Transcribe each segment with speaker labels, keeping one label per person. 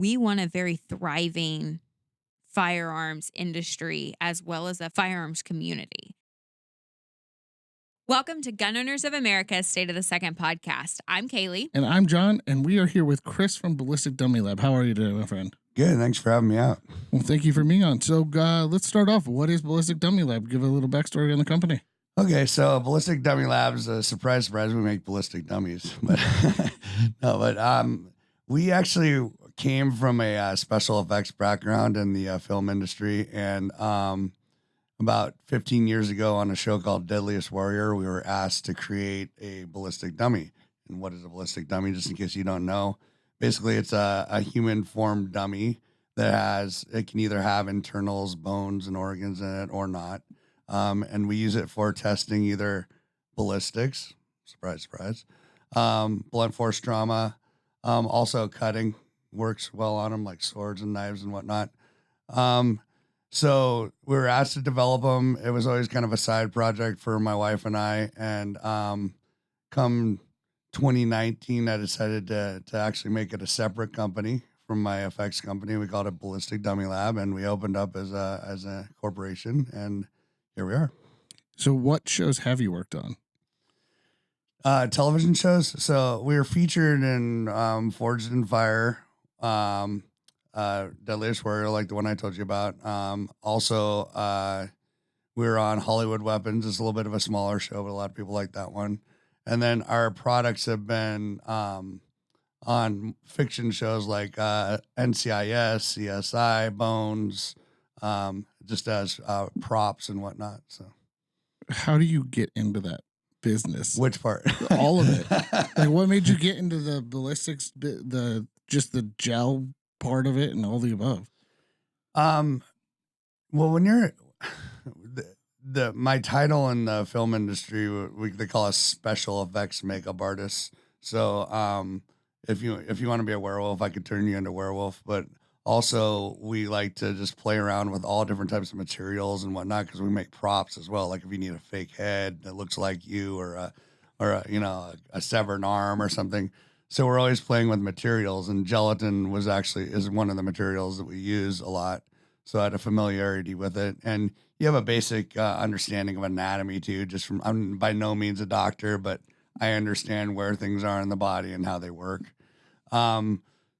Speaker 1: We want a very thriving firearms industry as well as a firearms community. Welcome to Gun Owners of America's State of the Second podcast. I'm Kailey.
Speaker 2: And I'm John, and we are here with Chris from Ballistic Dummy Lab. How are you today, my friend?
Speaker 3: Good. Thanks for having me out.
Speaker 2: Well, thank you for being on. So let's start off. What is Ballistic Dummy Lab? Give a little backstory on the company.
Speaker 3: Okay, so Ballistic Dummy Lab is a surprise, we make ballistic dummies. But we actually came from a special effects background in the film industry, and about 15 years ago on a show called Deadliest Warrior, we were asked to create a ballistic dummy. And what is a ballistic dummy? Just in case you don't know, basically it's a human formed dummy that it can either have internals, bones, and organs in it or not. And we use it for testing either ballistics, surprise, surprise, blunt force trauma, also cutting works well on them, like swords and knives and whatnot. So we were asked to develop them. It was always kind of a side project for my wife and I. And come 2019, I decided to actually make it a separate company from my FX company. We called it Ballistic Dummy Lab, and we opened up as a corporation, and here we are.
Speaker 2: So what shows have you worked on?
Speaker 3: Television shows. So we were featured in Forged in Fire, Deadliest Warrior, like the one I told you about. Also, we were on Hollywood Weapons. It's a little bit of a smaller show, but a lot of people like that one. And then our products have been on fiction shows like NCIS, CSI, Bones, just as props and whatnot. So,
Speaker 2: how do you get into that business?
Speaker 3: Which part?
Speaker 2: All of it. Like, what made you get into the ballistics, the gel part of it, and all the above?
Speaker 3: Well, when you're my title in the film industry, they call us special effects makeup artists. So, if you want to be a werewolf, I could turn you into a werewolf, but also we like to just play around with all different types of materials and whatnot, because we make props as well. Like if you need a fake head that looks like you, or a severed arm or something. So we're always playing with materials, and gelatin is one of the materials that we use a lot. So I had a familiarity with it, and you have a basic understanding of anatomy too. I'm by no means a doctor, but I understand where things are in the body and how they work.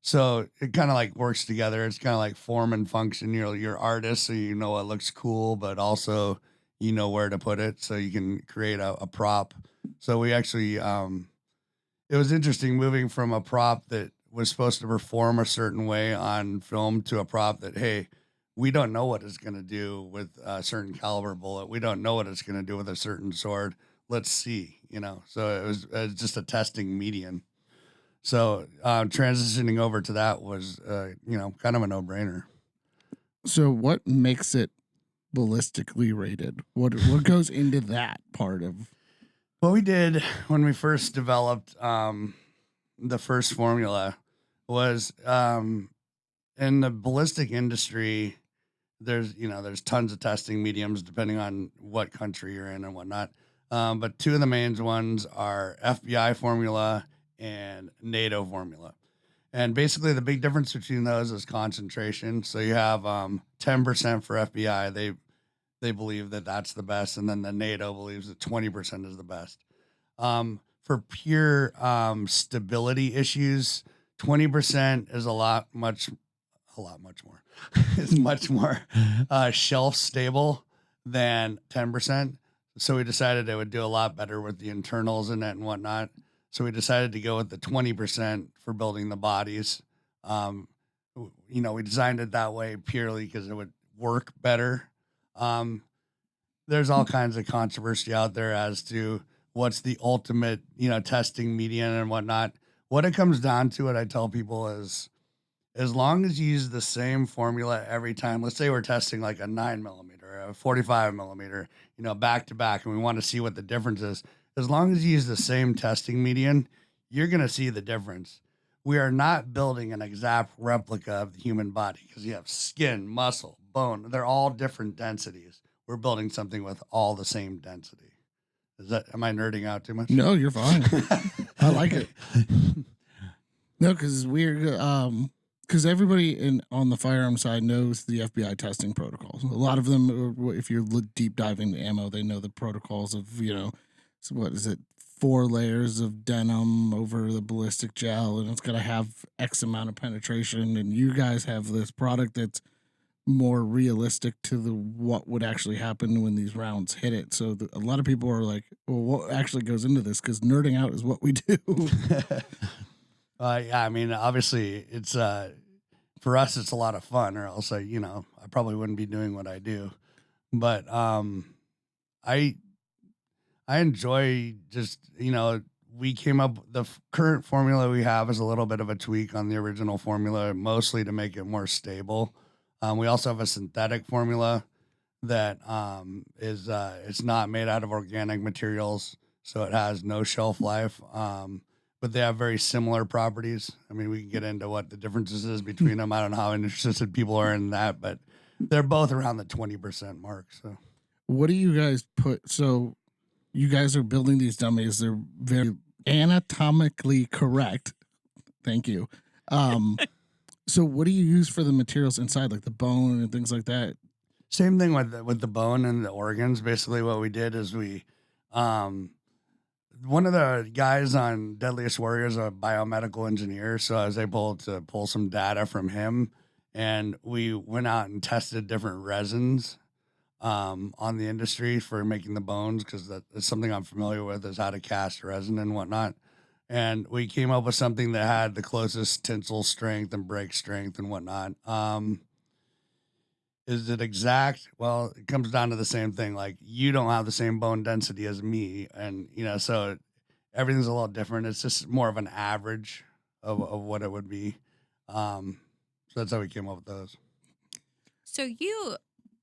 Speaker 3: So it kind of like works together. It's kind of like form and function. You're artist, so you know what looks cool, but also you know where to put it, so you can create a prop. So we actually, it was interesting moving from a prop that was supposed to perform a certain way on film to a prop that, hey, we don't know what it's going to do with a certain caliber bullet. We don't know what it's going to do with a certain sword. Let's see, So it was just a testing median. So transitioning over to that was, kind of a no-brainer.
Speaker 2: So what makes it ballistically rated? What goes into that part of?
Speaker 3: What we did when we first developed the first formula was in the ballistic industry, there's tons of testing mediums depending on what country you're in and whatnot. But two of the main ones are FBI formula and NATO formula. And basically the big difference between those is concentration. So you have 10% for FBI. They believe that that's the best. And then the NATO believes that 20% is the best. For pure stability issues, 20% is much more. It's much more shelf stable than 10%. So we decided it would do a lot better with the internals in it and whatnot. So we decided to go with the 20% for building the bodies. We designed it that way purely because it would work better. There's all kinds of controversy out there as to what's the ultimate, testing median and whatnot. What it comes down to, what I tell people is, as long as you use the same formula every time, let's say we're testing like a 9mm, a 45mm, back to back, and we want to see what the difference is. As long as you use the same testing median, you're going to see the difference. We are not building an exact replica of the human body because you have skin, muscle, bone. They're all different densities. We're building something with all the same density. Am I nerding out too much?
Speaker 2: No, you're fine. I like it. No, because it's weird. because everybody on the firearm side knows the FBI testing protocols. A lot of them, if you're deep diving the ammo, they know the protocols of, so what is it, 4 layers of denim over the ballistic gel, and it's got to have X amount of penetration. And you guys have this product that's more realistic to what would actually happen when these rounds hit it. So a lot of people are like, well, what actually goes into this? Because nerding out is what we do.
Speaker 3: Yeah, I mean, obviously, it's for us, it's a lot of fun, or else I probably wouldn't be doing what I do. But I enjoy just we came up the current formula we have is a little bit of a tweak on the original formula, mostly to make it more stable. We also have a synthetic formula that is it's not made out of organic materials, so it has no shelf life. But they have very similar properties. I mean, we can get into what the differences is between them. I don't know how interested people are in that, but they're both around the 20% mark. So,
Speaker 2: what do you guys put? So, you guys are building these dummies. They're very anatomically correct. Thank you. So, what do you use for the materials inside, like the bone and things like that?
Speaker 3: Same thing with the bone and the organs. Basically, what we did is we one of the guys on Deadliest Warrior is a biomedical engineer, so I was able to pull some data from him, and we went out and tested different resins on the industry for making the bones, because that's something I'm familiar with, is how to cast resin and whatnot. And we came up with something that had the closest tensile strength and break strength and whatnot. Is it exact? Well, it comes down to the same thing. Like, you don't have the same bone density as me. And, so everything's a little different. It's just more of an average of what it would be. So that's how we came up with those.
Speaker 1: So you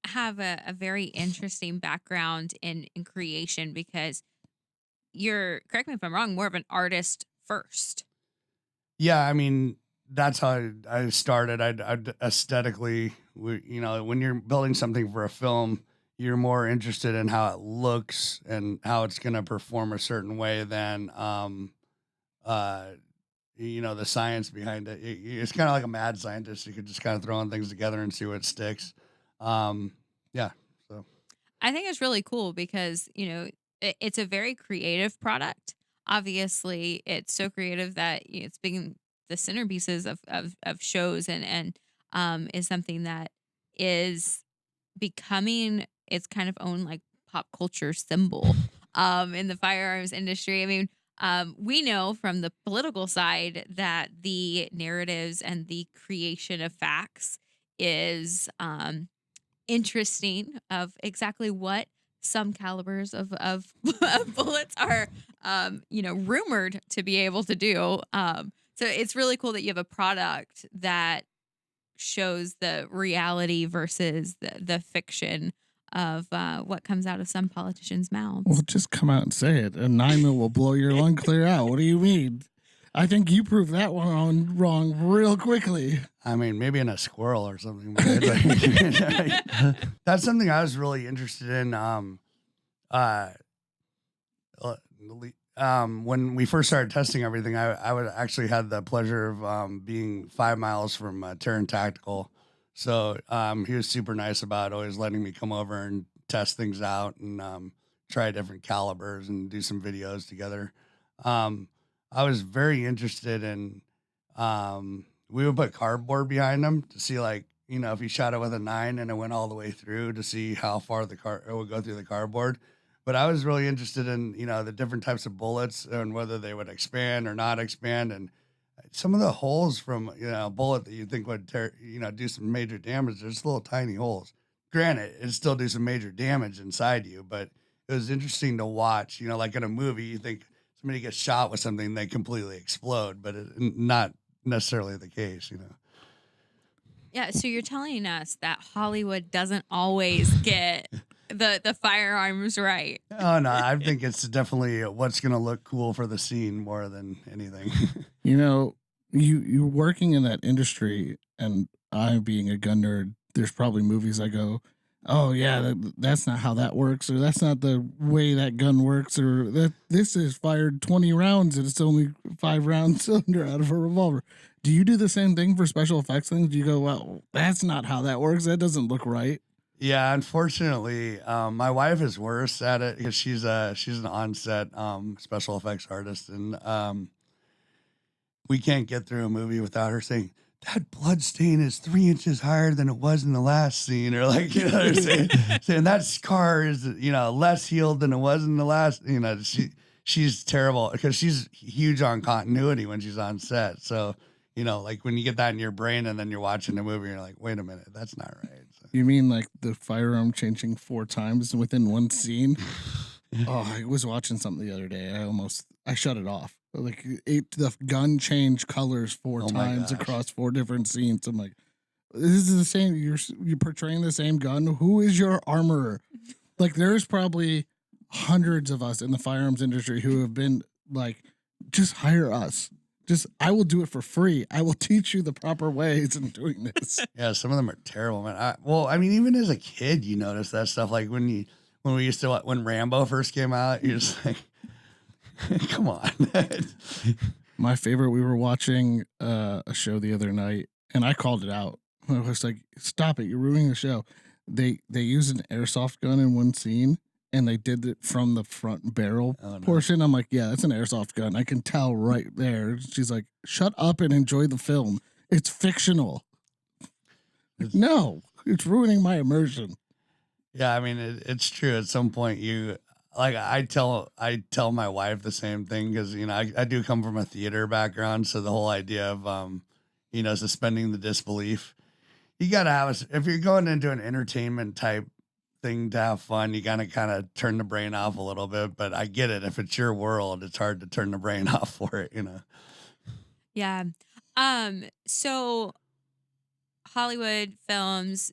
Speaker 1: have a very interesting background in creation, because you're, correct me if I'm wrong, more of an artist first.
Speaker 3: Yeah, I mean, that's how I started. I'd aesthetically, when you're building something for a film, you're more interested in how it looks and how it's going to perform a certain way than, the science behind it. It's kind of like a mad scientist. You could just kind of throw in things together and see what sticks. Yeah. So
Speaker 1: I think it's really cool because, it's a very creative product. Obviously, it's so creative that it's being the centerpieces of shows, and is something that is becoming its kind of own like pop culture symbol in the firearms industry. I mean, we know from the political side that the narratives and the creation of facts is interesting, of exactly what some calibers of of bullets are rumored to be able to do. So it's really cool that you have a product that shows the reality versus the fiction of what comes out of some politicians' mouths.
Speaker 2: Well, just come out and say it. A 9mm will blow your lung clear out. What do you mean? I think you proved that one wrong real quickly.
Speaker 3: I mean, maybe in a squirrel or something. That's something I was really interested in. When we first started testing everything, I would actually had the pleasure of being 5 miles from Taran Tactical. So he was super nice about always letting me come over and test things out and try different calibers and do some videos together. I was very interested in, we would put cardboard behind them to see, like, if you shot it with a 9 and it went all the way through, to see how far it would go through the cardboard. But I was really interested in, the different types of bullets and whether they would expand or not expand. And some of the holes from, a bullet that you think would do some major damage, there's little tiny holes. Granted, it'd still do some major damage inside you, but it was interesting to watch. Like in a movie, you think somebody gets shot with something, they completely explode, but not necessarily the case,
Speaker 1: Yeah, so you're telling us that Hollywood doesn't always get the firearms right.
Speaker 3: Oh, no, I think it's definitely what's going to look cool for the scene more than anything.
Speaker 2: You're working in that industry, and I, being a gun nerd, there's probably movies I go, oh yeah, that's not how that works, or that's not the way that gun works, or that this is fired 20 rounds and it's only 5 round cylinder out of a revolver. Do you do the same thing for special effects things? Do you go, well, that's not how that works. That doesn't look right.
Speaker 3: Yeah, unfortunately, my wife is worse at it because she's an on-set special effects artist, and we can't get through a movie without her saying that blood stain is 3 inches higher than it was in the last scene, or like saying that scar is less healed than it was in the last. She's terrible because she's huge on continuity when she's on set. So like when you get that in your brain and then you're watching the movie, you're like, wait a minute, that's not right. So.
Speaker 2: You mean like the firearm changing 4 times within one scene? Oh, I was watching something the other day. I shut it off. Like the gun changed colors 4 times across 4 different scenes. I'm like, this is the same. You're portraying the same gun. Who is your armorer? Like, there's probably hundreds of us in the firearms industry who have been like, just hire us. I will do it for free. I will teach you the proper ways in doing this.
Speaker 3: Yeah, some of them are terrible, man. Even as a kid, you notice that stuff. Like when Rambo first came out, you're just like, come on.
Speaker 2: My favorite, we were watching a show the other night, and I called it out. I was like, stop it, you're ruining the show. They used an airsoft gun in one scene, and they did it from the front barrel portion. I'm like, yeah, that's an airsoft gun. I can tell right there. She's like, shut up and enjoy the film. It's fictional. No, it's ruining my immersion.
Speaker 3: Yeah, I mean, it's true. At some point, I tell my wife the same thing because I do come from a theater background, so the whole idea of suspending the disbelief. You gotta have if you're going into an entertainment type thing to have fun, you gotta kind of turn the brain off a little bit. But I get it. If it's your world, it's hard to turn the brain off for it.
Speaker 1: Yeah. So Hollywood Films,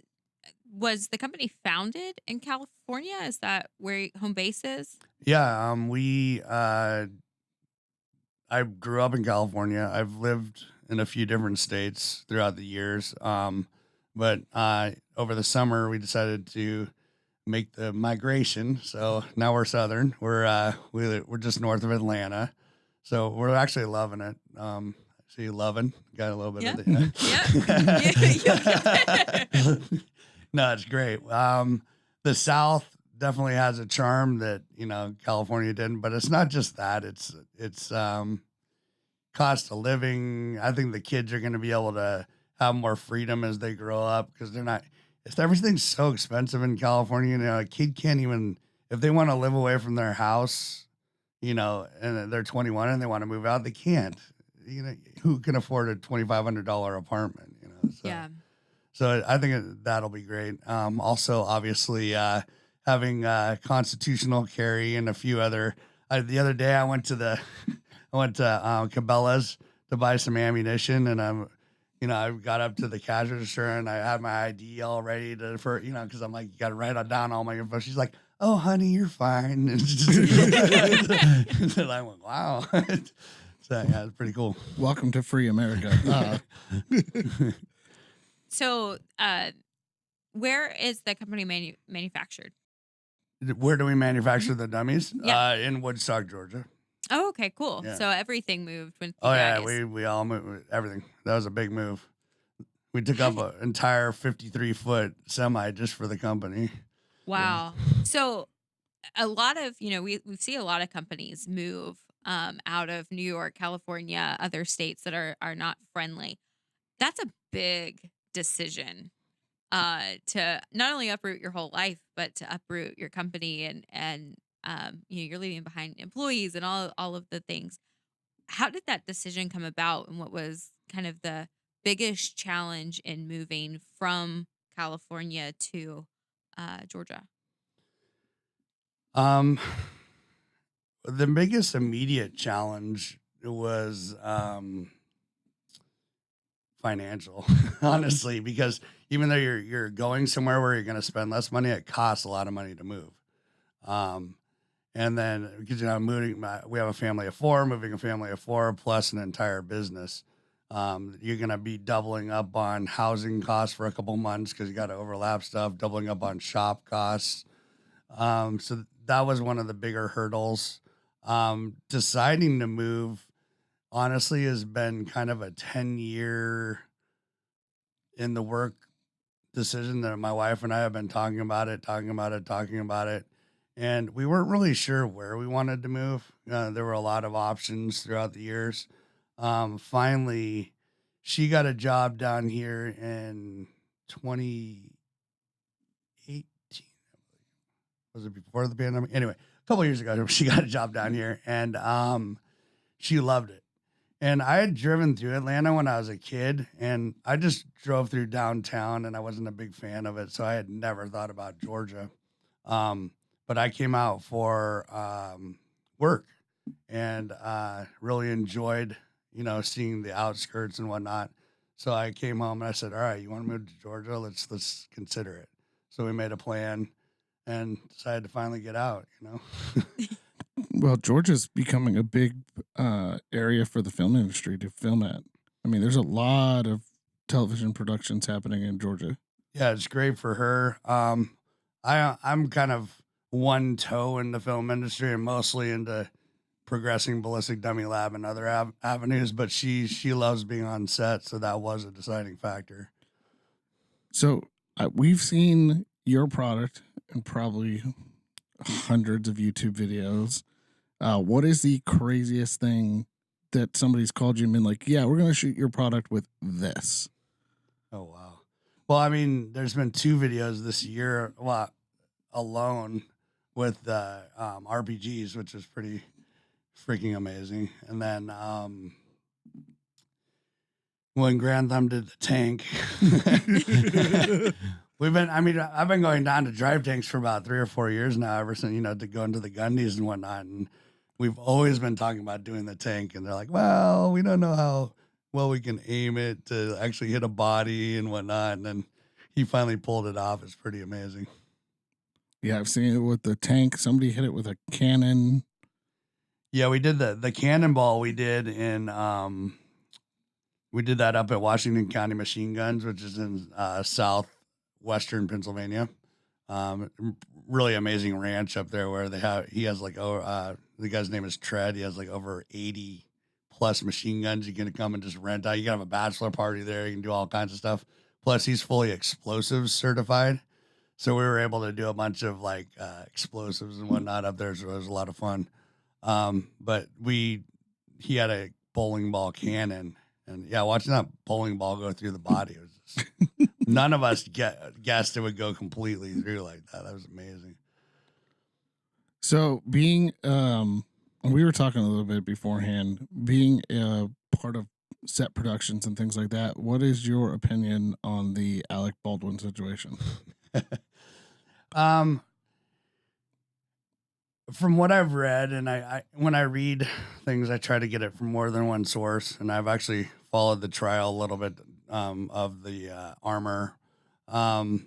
Speaker 1: was the company founded in California? Is that where home base is?
Speaker 3: Yeah. I grew up in California. I've lived in a few different states throughout the years. But over the summer, we decided to make the migration. So now we're Southern. We're just north of Atlanta. So we're actually loving it. See, loving, got a little bit of it. Yeah. No, it's great. The South definitely has a charm that, California didn't, but it's not just that. It's cost of living. I think the kids are going to be able to have more freedom as they grow up because everything's so expensive in California. A kid can't even, if they want to live away from their house, and they're 21 and they want to move out, they can't. Who can afford a $2,500 apartment? So.
Speaker 1: Yeah.
Speaker 3: So I think that'll be great. Also, obviously, having constitutional carry and a few other. The other day, I went to Cabela's to buy some ammunition, and I got up to the cash register and I had my ID all ready because I'm like, you got to write down all my info. She's like, "Oh, honey, you're fine." And I went, "Wow." So yeah, it's pretty cool.
Speaker 2: Welcome to free America.
Speaker 1: So, where is the company manufactured?
Speaker 3: Where do we manufacture the dummies?
Speaker 1: Yeah.
Speaker 3: In Woodstock, Georgia.
Speaker 1: Oh, okay, cool.
Speaker 3: Yeah.
Speaker 1: So everything moved with you
Speaker 3: yeah,
Speaker 1: guys.
Speaker 3: we all moved everything. That was a big move. We took up an entire 53-foot semi just for the company.
Speaker 1: Wow. Yeah. So a lot of, we see a lot of companies move out of New York, California, other states that are not friendly. That's a big decision to not only uproot your whole life, but to uproot your company and you're leaving behind employees and all of the things. How did that decision come about, and what was kind of the biggest challenge in moving from California to Georgia?
Speaker 3: The biggest immediate challenge was financial, honestly, because even though you're going somewhere where you're going to spend less money, it costs a lot of money to move. And then because we have a family of 4, moving a family of 4 plus an entire business. You're going to be doubling up on housing costs for a couple months because you got to overlap stuff, doubling up on shop costs. So that was one of the bigger hurdles. Deciding to move honestly has been kind of a 10-year in the work decision that my wife and I have been talking about it, talking about it, talking about it. And we weren't really sure where we wanted to move. There were a lot of options throughout the years. Finally, she got a job down here in 2018. Was it before the pandemic? Anyway, a couple years ago, she got a job down here, and she loved it. And I had driven through Atlanta when I was a kid, and I just drove through downtown, and I wasn't a big fan of it, so I had never thought about Georgia. But I came out for work, and really enjoyed, seeing the outskirts and whatnot. So I came home and I said, "All right, you want to move to Georgia? Let's consider it." So we made a plan and decided to finally get out.
Speaker 2: Well, Georgia's becoming a big area for the film industry to film at. I mean, there's a lot of television productions happening in Georgia.
Speaker 3: Yeah, it's great for her. I'm kind of one toe in the film industry and mostly into progressing Ballistic Dummy Lab and other avenues, but she loves being on set, so that was a deciding factor.
Speaker 2: So we've seen your product in probably hundreds of YouTube videos. What is the craziest thing that somebody's called you and been like, yeah, we're going to shoot your product with this?
Speaker 3: Oh, wow. Well, I mean, there's been 2 videos this year alone with RPGs, which is pretty freaking amazing. And then when Grand Thumb did the tank, I've been going down to drive tanks for about 3 or 4 years now, ever since, to go into the Gundies and whatnot. And we've always been talking about doing the tank. And they're like, well, we don't know how well we can aim it to actually hit a body and whatnot. And then he finally pulled it off. It's pretty amazing.
Speaker 2: Yeah, I've seen it with the tank. Somebody hit it with a cannon.
Speaker 3: Yeah, we did the cannonball we did in we did that up at Washington County Machine Guns, which is in southwestern Pennsylvania. Really amazing ranch up there where he has like the guy's name is Tread. He has like over 80 plus machine guns you can come and just rent out. You can have a bachelor party there. You can do all kinds of stuff. Plus he's fully explosives certified. So we were able to do a bunch of like explosives and whatnot up there. So it was a lot of fun. But he had a bowling ball cannon, and yeah, watching that bowling ball go through the body was just, none of us guessed it would go completely through like that. That was amazing.
Speaker 2: So being, we were talking a little bit beforehand, being a part of set productions and things like that. What is your opinion on the Alec Baldwin situation?
Speaker 3: From what I've read, and I when I read things, I try to get it from more than one source, and I've actually followed the trial a little bit of the armor. I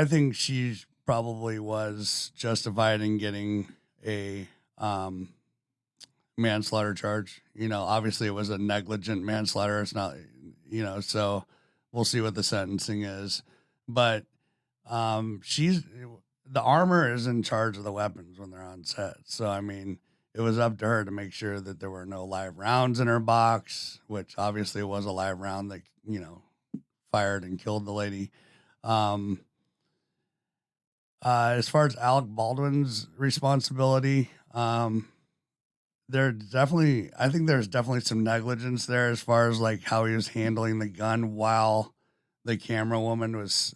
Speaker 3: think she probably was justified in getting a manslaughter charge. Obviously it was a negligent manslaughter. It's not, so we'll see what the sentencing is, but the armor is in charge of the weapons when they're on set. So, I mean, it was up to her to make sure that there were no live rounds in her box, which obviously was a live round that, fired and killed the lady. As far as Alec Baldwin's responsibility, I think there's definitely some negligence there as far as like how he was handling the gun while the camera woman was,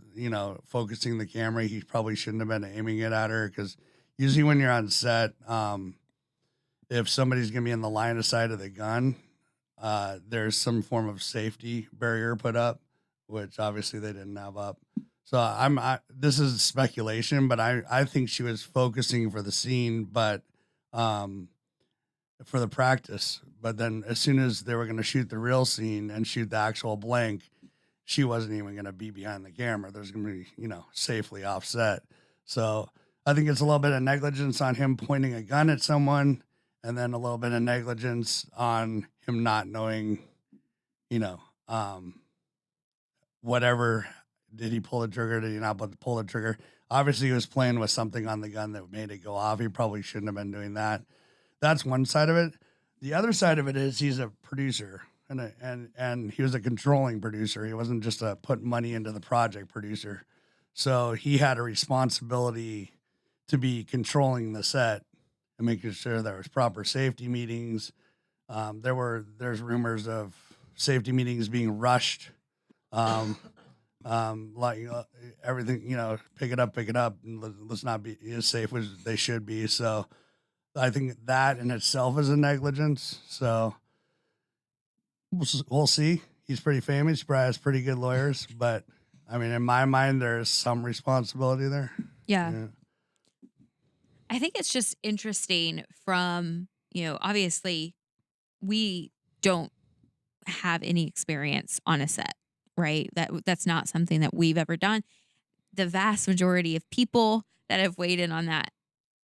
Speaker 3: focusing the camera. He probably shouldn't have been aiming it at her, because usually when you're on set, if somebody's going to be in the line of sight of the gun, there's some form of safety barrier put up, which obviously they didn't have up. So this is speculation, but I think she was focusing for the scene, but for the practice. But then as soon as they were going to shoot the real scene and shoot the actual blank, she wasn't even going to be behind the camera. There's going to be, safely offset. So I think it's a little bit of negligence on him pointing a gun at someone, and then a little bit of negligence on him not knowing, whatever. Did he pull the trigger? Did he not pull the trigger? Obviously, he was playing with something on the gun that made it go off. He probably shouldn't have been doing that. that's one side of it. The other side of it is he's a producer and he was a controlling producer. He wasn't just a put money into the project producer. So he had a responsibility to be controlling the set and making sure there was proper safety meetings. There's rumors of safety meetings being rushed. Um, like everything, pick it up, and let's not be as safe as they should be. So I think that in itself is a negligence. So we'll see. He's pretty famous. He probably has pretty good lawyers, but I mean, in my mind, there's some responsibility there.
Speaker 1: Yeah.
Speaker 3: Yeah.
Speaker 1: I think it's just interesting from, obviously we don't have any experience on a set, right? That's not something that we've ever done. The vast majority of people that have weighed in on that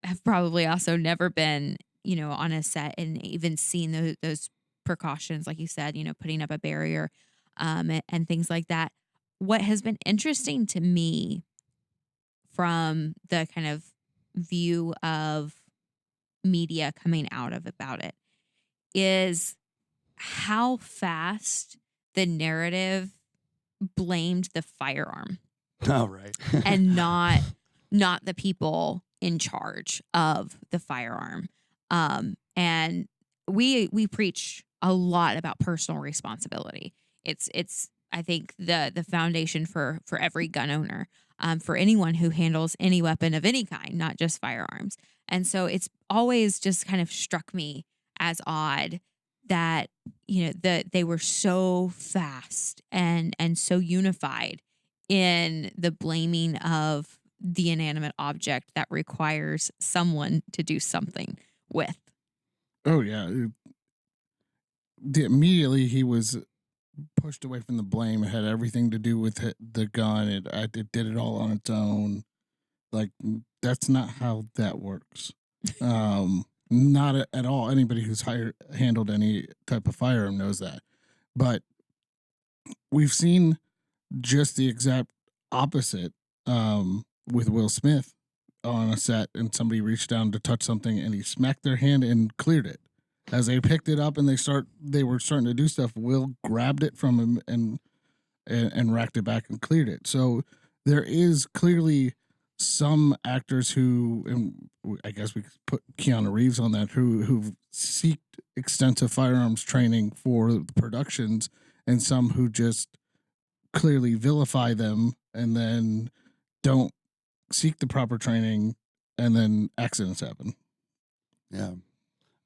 Speaker 1: have probably also never been, on a set and even seen those precautions, like you said, putting up a barrier, and things like that. What has been interesting to me from the kind of view of media coming out of about it is how fast the narrative blamed the firearm
Speaker 3: Oh, right.
Speaker 1: and not the people in charge of the firearm. And we preach a lot about personal responsibility. It's I think the foundation for every gun owner, for anyone who handles any weapon of any kind, not just firearms. And so it's always just kind of struck me as odd that they were so fast and so unified in the blaming of the inanimate object that requires someone to do something with.
Speaker 2: Oh yeah, immediately he was pushed away from the blame. It had everything to do with the gun. It did it all on its own. Like that's not how that works. Not at all. Anybody who's handled any type of firearm knows that. But we've seen just the exact opposite with Will Smith on a set, and somebody reached down to touch something, and he smacked their hand and cleared it. As they picked it up and they were starting to do stuff, Will grabbed it from him and racked it back and cleared it. So there is clearly some actors who, and I guess we could put Keanu Reeves on that, who've seeked extensive firearms training for the productions, and some who just clearly vilify them and then don't seek the proper training, and then accidents happen.
Speaker 3: Yeah.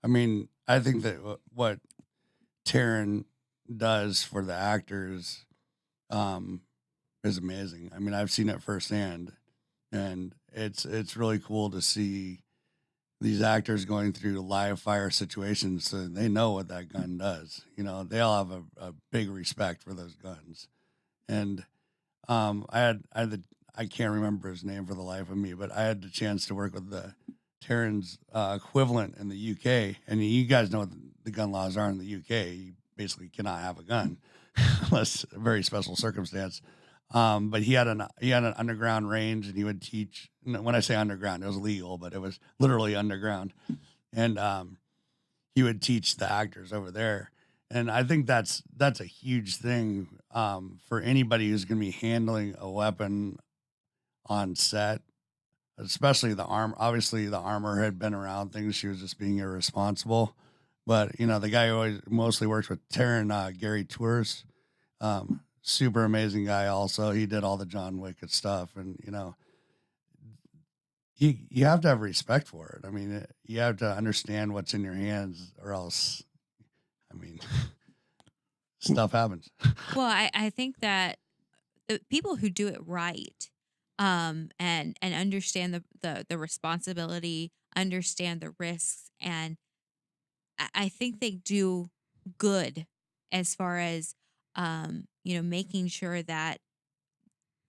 Speaker 3: I mean, I think that what Taran does for the actors is amazing. I mean, I've seen it firsthand, and it's really cool to see these actors going through live fire situations, so they know what that gun does. They all have a big respect for those guns. And I can't remember his name for the life of me, but I had the chance to work with the Taran's equivalent in the UK, and you guys know what the gun laws are in the UK. You basically cannot have a gun unless a very special circumstance. But he had an underground range, and he would teach. When I say underground, it was legal, but it was literally underground, and he would teach the actors over there. And I think that's a huge thing for anybody who's going to be handling a weapon on set, especially the arm. Obviously, the armor had been around things. She was just being irresponsible. But the guy who always mostly works with Taran, Gary Tours, super amazing guy. Also, he did all the John Wick stuff, and you have to have respect for it. I mean, you have to understand what's in your hands, or else, I mean, stuff happens.
Speaker 1: Well, I think that the people who do it right, and understand the responsibility, understand the risks, and I think they do good as far as making sure that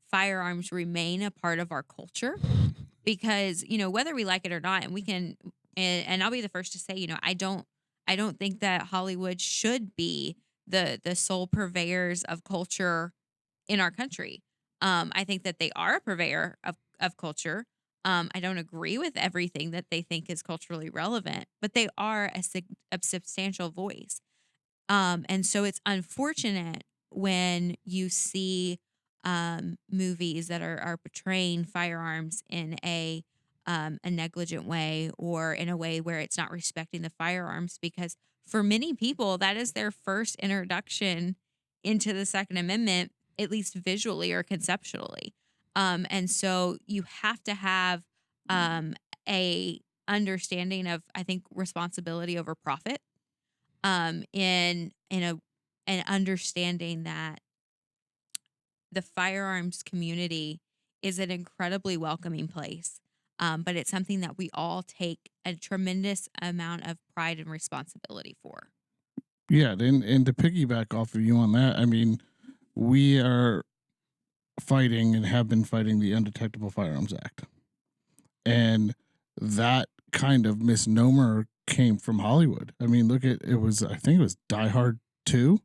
Speaker 1: firearms remain a part of our culture, because whether we like it or not, and we can, and I'll be the first to say, I don't think that Hollywood should be the sole purveyors of culture in our country. I think that they are a purveyor of culture, I don't agree with everything that they think is culturally relevant, but they are a substantial voice. And so it's unfortunate when you see movies that are portraying firearms in a negligent way, or in a way where it's not respecting the firearms, because for many people that is their first introduction into the Second Amendment, at least visually or conceptually. And so you have to have um, a understanding of, I think, responsibility over profit, in a an understanding that the firearms community is an incredibly welcoming place. But it's something that we all take a tremendous amount of pride and responsibility for.
Speaker 2: Yeah, and to piggyback off of you on that, I mean, we are fighting and have been fighting the Undetectable Firearms Act. And that kind of misnomer came from Hollywood. I mean, look at I think it was Die Hard 2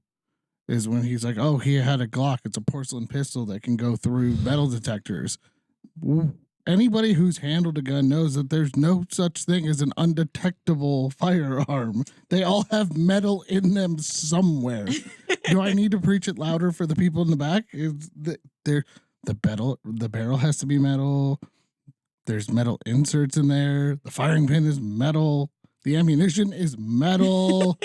Speaker 2: is when he's like, "Oh, he had a Glock. It's a porcelain pistol that can go through metal detectors." Anybody who's handled a gun knows that there's no such thing as an undetectable firearm. They all have metal in them somewhere. Do I need to preach it louder for the people in the back? The barrel has to be metal. There's metal inserts in there. The firing pin is metal. The ammunition is metal.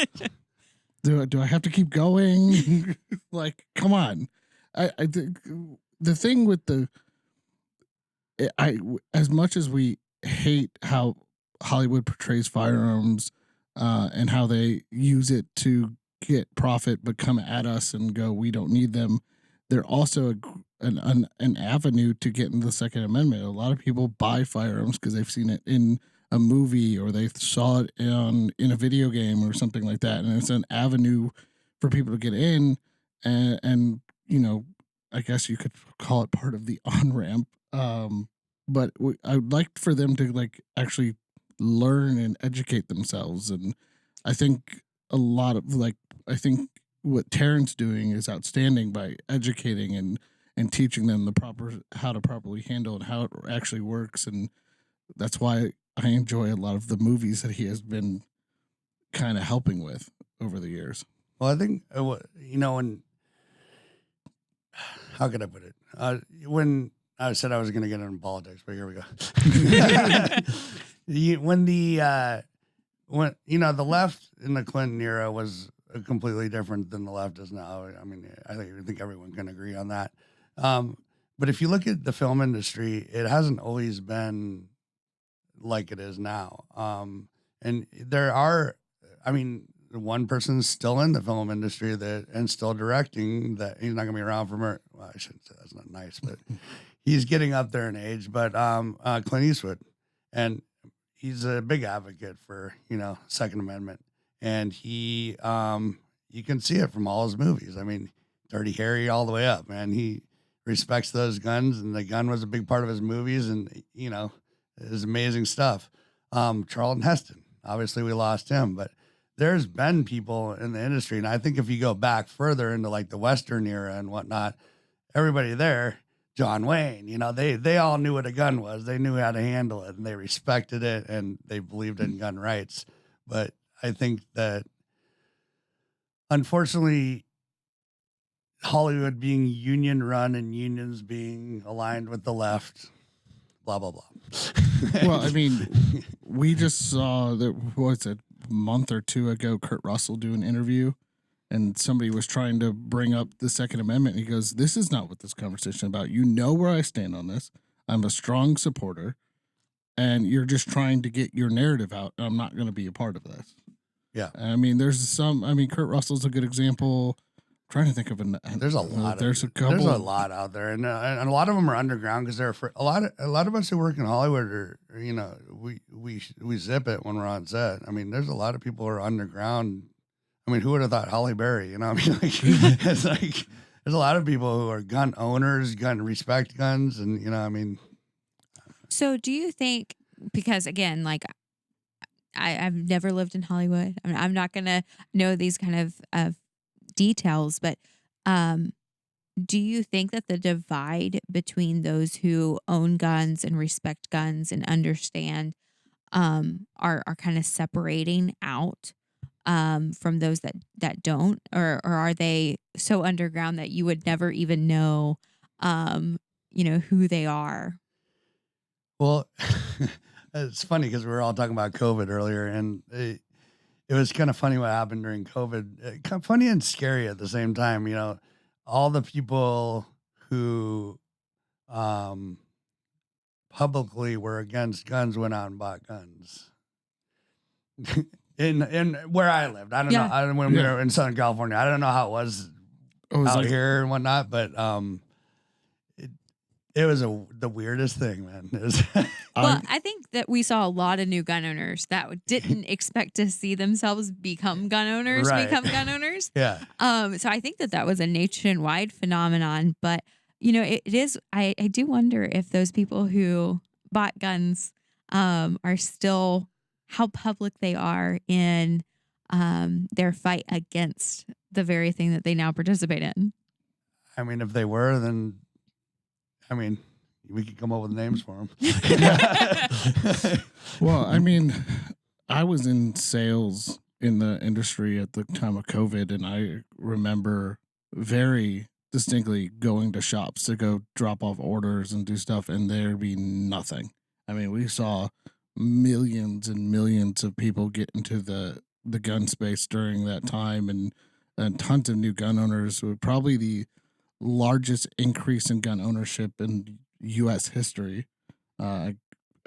Speaker 2: Do I have to keep going? Like, come on. The thing with as much as we hate how Hollywood portrays firearms and how they use it to get profit, but come at us and go, we don't need them. They're also an avenue to get into the Second Amendment. A lot of people buy firearms because they've seen it in a movie or they saw it in a video game or something like that, and it's an avenue for people to get in, and I guess you could call it part of the on ramp. But I'd like for them to like actually learn and educate themselves, and I think I think what Taran's doing is outstanding by educating and teaching them how to properly handle and how it actually works, and that's why I enjoy a lot of the movies that he has been kind of helping with over the years.
Speaker 3: Well, I think when how could I put it? When I said I was going to get into politics, but here we go. When the left in the Clinton era was completely different than the left is now. I mean, I think everyone can agree on that. But if you look at the film industry, it hasn't always been like it is now. And there are, I mean, one person's still in the film industry and still directing that. He's not gonna be around for well, I shouldn't say that's not nice, but he's getting up there in age. But Clint Eastwood, and he's a big advocate for Second Amendment, and he you can see it from all his movies. I mean, Dirty Harry all the way up, man. He respects those guns, and the gun was a big part of his movies, and it was amazing stuff. Charlton Heston, obviously we lost him, but there's been people in the industry, and I think if you go back further into like the Western era and whatnot, everybody there, John Wayne, they all knew what a gun was. They knew how to handle it, and they respected it, and they believed in gun rights. But I think that, unfortunately, Hollywood being union run and unions being aligned with the left, blah, blah, blah.
Speaker 2: Well, I mean, we just saw that, what's it, a month or two ago, Kurt Russell do an interview, and somebody was trying to bring up the Second Amendment. And he goes, "This is not what this conversation is about. You know where I stand on this. I'm a strong supporter, and you're just trying to get your narrative out. I'm not going to be a part of this."
Speaker 3: Yeah.
Speaker 2: I mean, Kurt Russell's a good example. I'm trying to think of
Speaker 3: there's a lot.
Speaker 2: There's a couple.
Speaker 3: There's a lot out there, and a lot of them are underground because they're a lot of us who work in Hollywood are we zip it when we're on set. I mean, there's a lot of people who are underground. I mean, who would have thought Halle Berry? I mean, like, it's like there's a lot of people who are gun owners, respect guns, and I mean.
Speaker 1: So, do you think, because again, like, I've never lived in Hollywood. I'm not gonna know these kind of details, but Do you think that the divide between those who own guns and respect guns and understand are kind of separating out from those that don't, or are they so underground that you would never even know, um, who they are?
Speaker 3: Well, it's funny because we were all talking about COVID earlier, and it was kind of funny what happened during COVID. Kind of funny and scary at the same time. All the people who um, publicly were against guns went out and bought guns. in where I lived, I don't know.
Speaker 1: Yeah.
Speaker 3: When we were in Southern California, I don't know how it was
Speaker 2: Oh, it was
Speaker 3: out
Speaker 2: like,
Speaker 3: here and whatnot, but it was the weirdest thing, man. It was
Speaker 1: Well, I think that we saw a lot of new gun owners that didn't expect to see themselves become gun owners,
Speaker 3: Right. Yeah.
Speaker 1: So I think that was a nationwide phenomenon, but it is. I do wonder if those people who bought guns are still how public they are in their fight against the very thing that they now participate in.
Speaker 3: I mean, if they were, then we could come up with names for them.
Speaker 2: well, I mean, I was in sales in the industry at the time of COVID, and I remember very distinctly going to shops to go drop off orders and do stuff, and there'd be nothing. I mean, we saw millions and millions of people get into the gun space during that time, and tons of new gun owners. Were probably the largest increase in gun ownership in U.S. history. I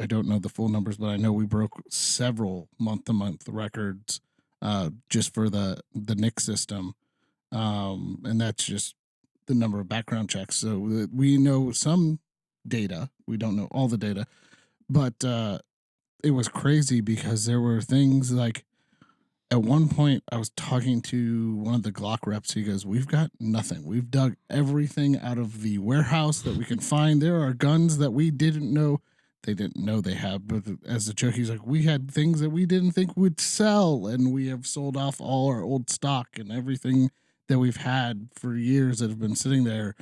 Speaker 2: don't know the full numbers, but I know we broke several month-to-month records just for the NIC system, and that's just the number of background checks. So we know some data. We don't know all the data, but it was crazy because there were things like at one point I was talking to one of the Glock reps. He goes, "We've got nothing. We've dug everything out of the warehouse that we can find. There are guns that we didn't know they didn't know they have." But as a joke, he's like, "We had things that we didn't think would sell, and we have sold off all our old stock and everything that we've had for years that have been sitting there."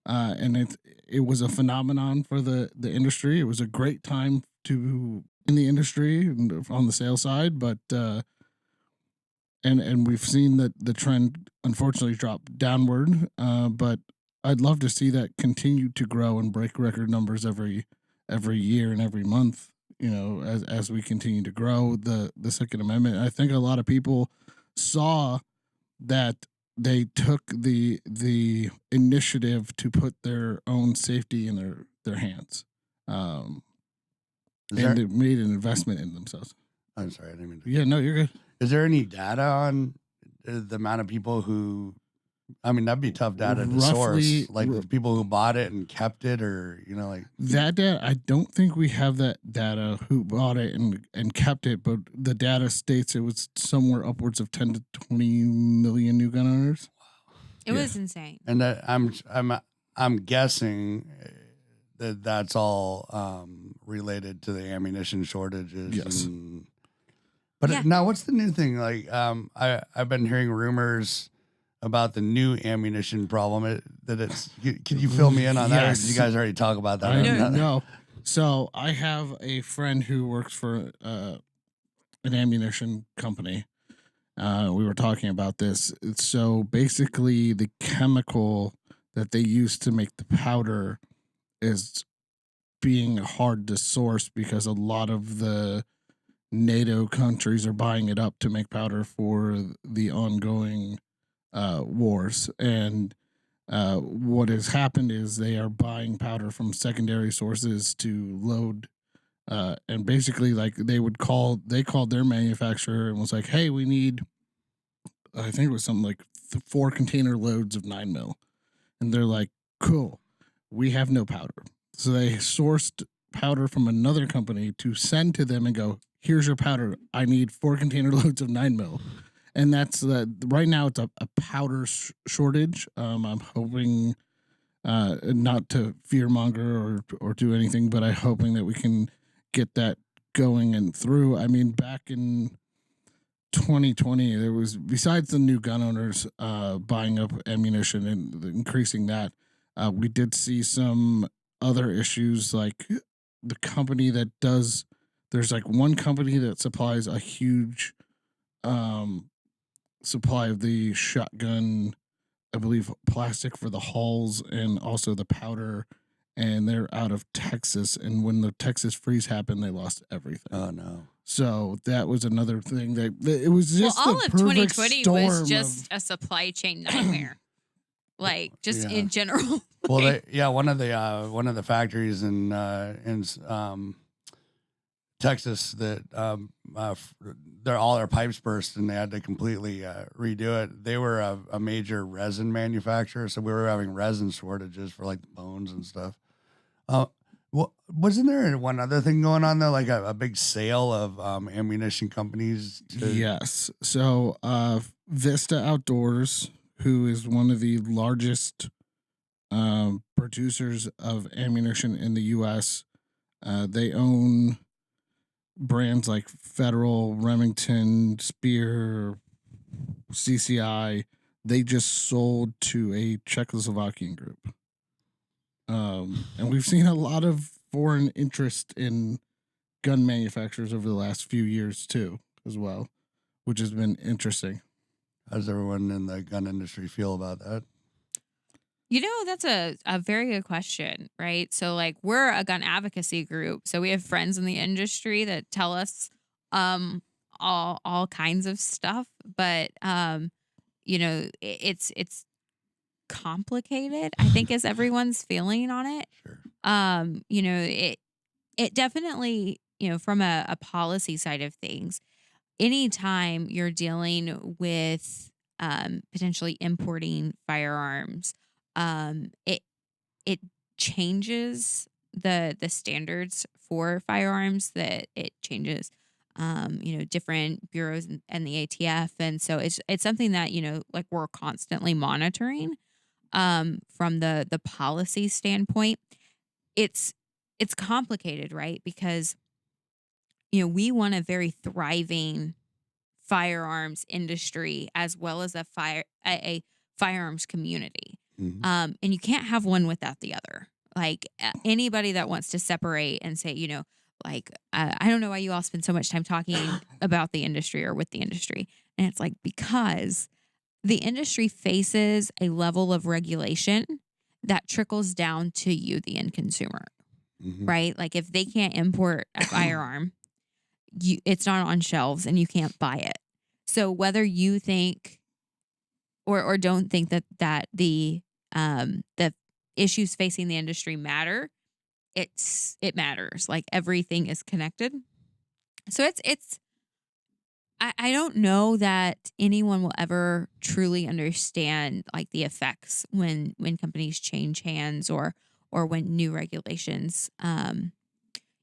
Speaker 2: And it was a phenomenon for the industry. It was a great time to in the industry and on the sales side, but and we've seen that the trend unfortunately drop downward. But I'd love to see that continue to grow and break record numbers every year and every month. As we continue to grow the Second Amendment, I think a lot of people saw that they took the initiative to put their own safety in their hands, and they made an investment in themselves.
Speaker 3: I'm sorry, I didn't mean to.
Speaker 2: Yeah, no, you're good.
Speaker 3: Is there any data on the amount of people who? I mean, that'd be tough data to
Speaker 2: Roughly,
Speaker 3: source. Like the people who bought it and kept it, or like
Speaker 2: that data. I don't think we have that data who bought it and kept it, but the data states it was somewhere upwards of 10 to 20 million new gun owners.
Speaker 1: It was insane.
Speaker 3: And that I'm guessing that that's all related to the ammunition shortages.
Speaker 2: Yes.
Speaker 3: But now, what's the new thing? Like, I've been hearing rumors about the new ammunition problem. Can you fill me in on that? Or did you guys already talk about that?
Speaker 2: No. So I have a friend who works for an ammunition company. We were talking about this. So basically, the chemical that they use to make the powder is being hard to source because a lot of the NATO countries are buying it up to make powder for the ongoing wars. And what has happened is they are buying powder from secondary sources to load. And basically, like they called their manufacturer and was like, "Hey, we need," I think it was something like 4 container loads of 9mm. And they're like, "Cool, we have no powder." So they sourced powder from another company to send to them and go, "Here's your powder. I need 4 container loads of 9mm." And that's right now it's a powder shortage. I'm hoping not to fearmonger or do anything, but I'm hoping that we can get that going and through. I mean, back in 2020, there was, besides the new gun owners buying up ammunition and increasing that, we did see some other issues, like the company that does. There's like one company that supplies a huge um, supply of the shotgun, I believe, plastic for the hulls and also the powder. And they're out of Texas. And when the Texas freeze happened, they lost everything.
Speaker 3: Oh no.
Speaker 2: So that was another thing that it was
Speaker 1: Well,
Speaker 2: just
Speaker 1: all
Speaker 2: the
Speaker 1: of
Speaker 2: perfect
Speaker 1: 2020
Speaker 2: storm
Speaker 1: was just
Speaker 2: of,
Speaker 1: a supply chain nightmare. Like just
Speaker 3: Yeah.
Speaker 1: in general.
Speaker 3: Well, one of the factories in Texas that all their pipes burst and they had to completely redo it. They were a major resin manufacturer, so we were having resin shortages for like the bones and stuff. Well, wasn't there one other thing going on though, like a big sale of ammunition companies?
Speaker 2: yes. So Vista Outdoors, who is one of the largest producers of ammunition in the U.S., they own brands like Federal, Remington, Spear, CCI. They just sold to a Czechoslovakian group. And we've seen a lot of foreign interest in gun manufacturers over the last few years too, as well, which has been interesting.
Speaker 3: How does everyone in the gun industry feel about that?
Speaker 1: You know, that's a very good question, right? So like we're a gun advocacy group. So we have friends in the industry that tell us all kinds of stuff, but you know, it's complicated, I think, as everyone's feeling on it.
Speaker 3: Sure.
Speaker 1: You know, it definitely, you know, from a policy side of things, anytime you're dealing with potentially importing firearms, it changes the standards for firearms. That it changes, you know, different bureaus and the ATF, and so it's something that, you know, like we're constantly monitoring from the policy standpoint. It's it's complicated, right? Because you know we want a very thriving firearms industry as well as a firearms community.
Speaker 3: Mhm.
Speaker 1: And you can't have one without the other. Like anybody that wants to separate and say, you know, like I don't know why you all spend so much time talking about the industry or with the industry. And it's like because the industry faces a level of regulation that trickles down to you, the end consumer,
Speaker 3: Mhm.
Speaker 1: right? Like if they can't import a firearm, it's not on shelves and you can't buy it. So whether you think or don't think that the issues facing the industry matter, it matters. Like everything is connected. So it's I don't know that anyone will ever truly understand like the effects when companies change hands or when new regulations you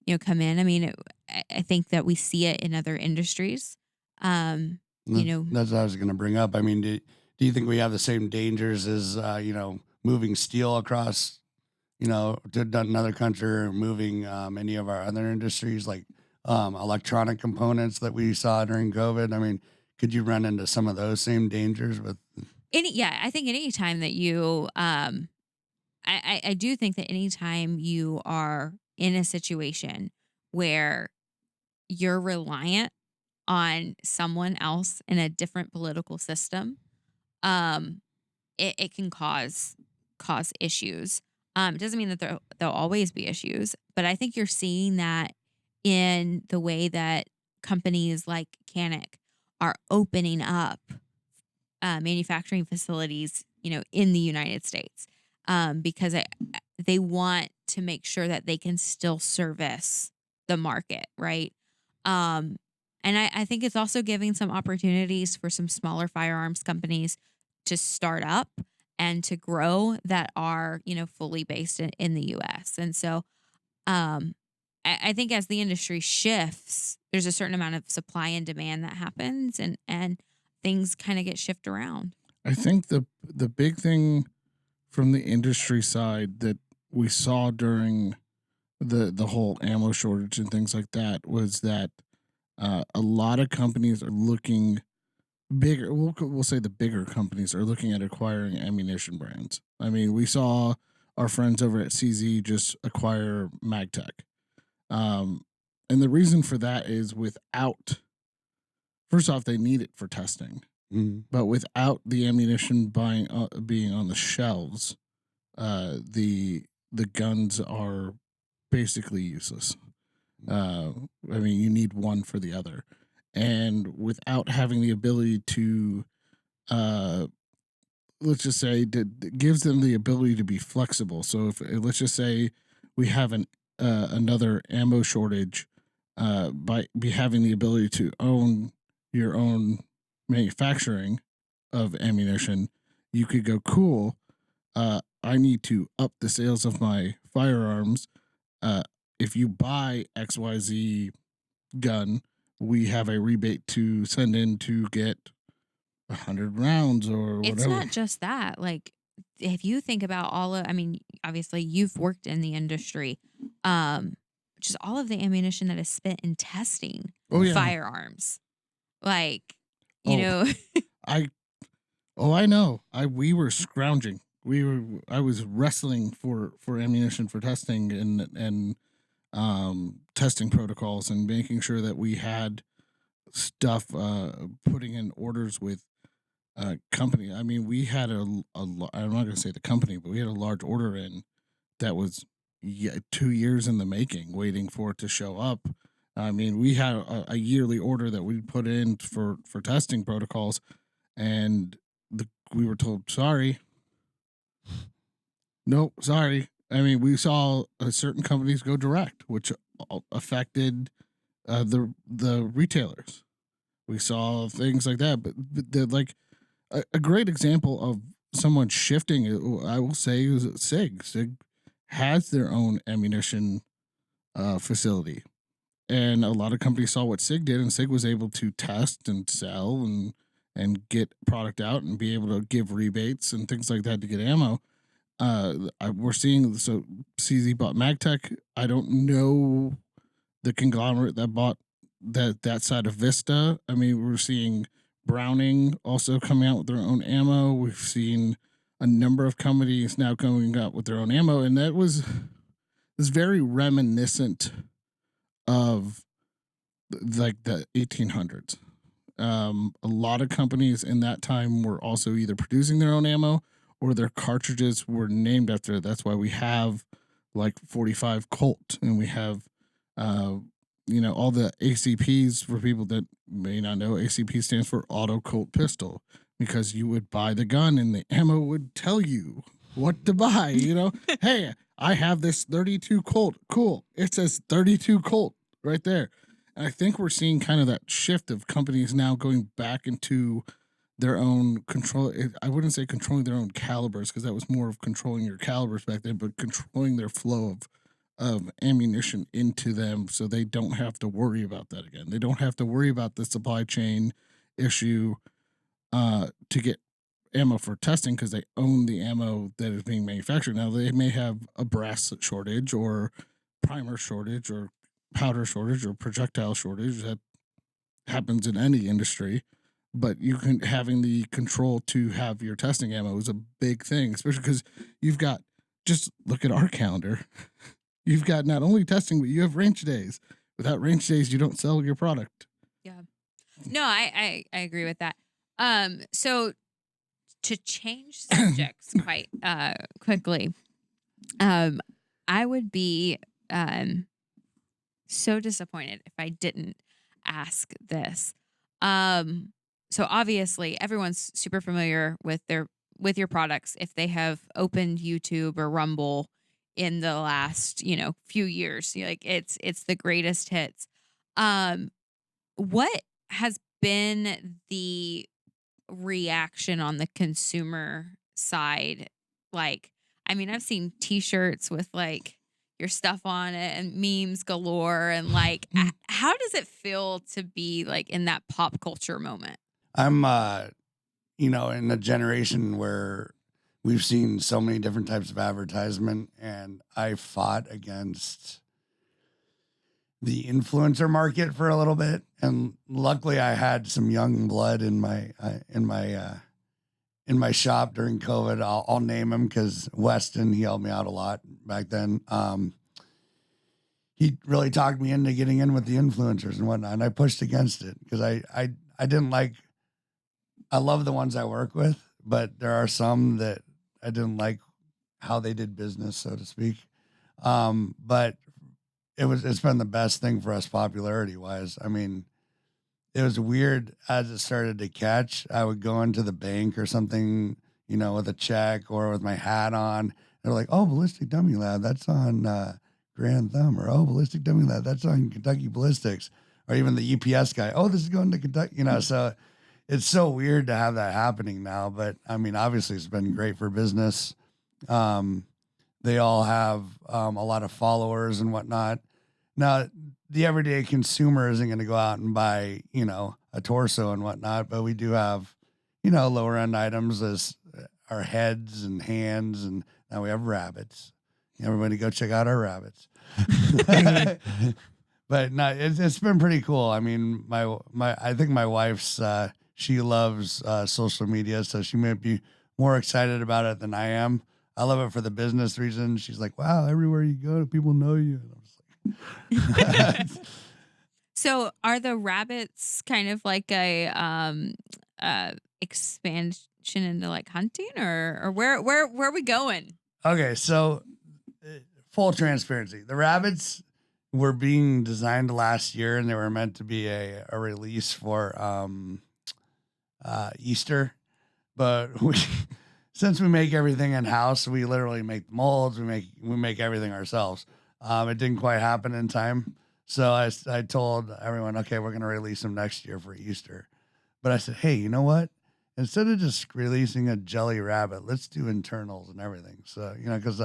Speaker 1: know come in. I mean, I think that we see it in other industries. You know,
Speaker 3: That's what I was going to bring up. I mean, do you think we have the same dangers as moving steel across, to another country, or moving any of our other industries like electronic components that we saw during COVID? I mean, could you run into some of those same dangers with?
Speaker 1: I think any time that you I do think that anytime you are in a situation where you're reliant on someone else in a different political system, um, it can cause issues. It doesn't mean that there'll always be issues, but I think you're seeing that in the way that companies like Canic are opening up manufacturing facilities, you know, in the United States, because they want to make sure that they can still service the market, right? Um, and I think it's also giving some opportunities for some smaller firearms companies to start up and to grow that are, you know, fully based in the U.S. And so um, I think as the industry shifts, there's a certain amount of supply and demand that happens, and things kind of get shifted around.
Speaker 2: I think the big thing from the industry side that we saw during the whole ammo shortage and things like that was that A lot of companies are looking bigger. We'll say the bigger companies are looking at acquiring ammunition brands. I mean, we saw our friends over at CZ just acquire MagTech. Um, and the reason for that is without, first off, they need it for testing, but without the ammunition buying being on the shelves, the guns are basically useless. I mean, you need one for the other, and without having the ability to, uh, let's just say, that gives them the ability to be flexible. So if let's just say we have another ammo shortage, by be having the ability to own your own manufacturing of ammunition, you could go cool. I need to up the sales of my firearms. Uh, if you buy XYZ gun, we have a rebate to send in to get 100 rounds or
Speaker 1: It's
Speaker 2: whatever.
Speaker 1: not just that. Like, if you think about I mean, obviously you've worked in the industry, just all of the ammunition that is spent in testing
Speaker 2: Oh yeah.
Speaker 1: firearms. Like, you
Speaker 2: Oh,
Speaker 1: know,
Speaker 2: I I know. We were scrounging. I was wrestling for ammunition for testing and testing protocols and making sure that we had stuff, putting in orders with company. I mean, we had I'm not going to say the company, but we had a large order in that was 2 years in the making, waiting for it to show up. I mean, we had a yearly order that we put in for testing protocols, and we were told, sorry, no, sorry. I mean, we saw certain companies go direct, which affected the retailers. We saw things like that, but like a great example of someone shifting, I will say, is Sig. Sig has their own ammunition facility, and a lot of companies saw what Sig did, and Sig was able to test and sell and get product out and be able to give rebates and things like that to get ammo. We're seeing, so CZ bought MagTech. I don't know the conglomerate that bought that side of Vista. I mean, we're seeing Browning also coming out with their own ammo. We've seen a number of companies now coming out with their own ammo, and that was very reminiscent of like the 1800s. A lot of companies in that time were also either producing their own ammo or their cartridges were named after it. That's why we have like 45 Colt, and we have uh, all the ACPs. For people that may not know, ACP stands for Auto Colt Pistol, because you would buy the gun and the ammo would tell you what to buy. Hey, I have this 32 Colt. Cool. It says 32 Colt right there. And I think we're seeing kind of that shift of companies now going back into their own control. I wouldn't say controlling their own calibers, because that was more of controlling your calibers back then, but controlling their flow of ammunition into them, so they don't have to worry about that again. They don't have to worry about the supply chain issue to get ammo for testing, because they own the ammo that is being manufactured. Now they may have a brass shortage or primer shortage or powder shortage or projectile shortage. That happens in any industry, but having the control to have your testing ammo is a big thing, especially because you've got, just look at our calendar. You've got not only testing, but you have range days. Without range days, you don't sell your product.
Speaker 1: yeah. No, I agree with that. So to change subjects quite quickly, I would be so disappointed if I didn't ask this. So obviously everyone's super familiar with your products if they have opened YouTube or Rumble in the last, few years. Like it's the greatest hits. Um what has been the reaction on the consumer side? Like, I mean, I've seen t-shirts with like your stuff on it and memes galore, and like how does it feel to be like in that pop culture moment?
Speaker 3: I'm, in a generation where we've seen so many different types of advertisement, and I fought against the influencer market for a little bit, and luckily I had some young blood in my shop during COVID. I'll name him because Weston, he helped me out a lot back then. He really talked me into getting in with the influencers and whatnot, and I pushed against it because I didn't like. I love the ones I work with, but there are some that I didn't like how they did business, so to speak. But it's been the best thing for us popularity wise. I mean, it was weird as it started to catch. I would go into the bank or something, with a check or with my hat on. They're like, "Oh, Ballistic Dummy Lab, that's on Grand Thumb," or "Oh, Ballistic Dummy Lab, that's on Kentucky Ballistics," or even the UPS guy, "Oh, this is going to Kentucky," So it's so weird to have that happening now. But I mean, obviously, it's been great for business. They all have a lot of followers and whatnot. Now, the everyday consumer isn't going to go out and buy, a torso and whatnot, but we do have, lower end items as our heads and hands, and now we have rabbits. Everybody go check out our rabbits. But no, it's been pretty cool. I mean, I think my wife's she loves social media, so she might be more excited about it than I am. I love it for the business reason. She's like, "Wow, everywhere you go, people know you." And
Speaker 1: So are the rabbits kind of like a expansion into like hunting, or where are we going?
Speaker 3: Okay, so full transparency. The rabbits were being designed last year, and they were meant to be a release for Easter. But since we make everything in house, we literally make the molds. We make everything ourselves. It didn't quite happen in time, so I told everyone, okay, we're gonna release them next year for Easter. But I said, hey, you know what? Instead of just releasing a jelly rabbit, let's do internals and everything. So because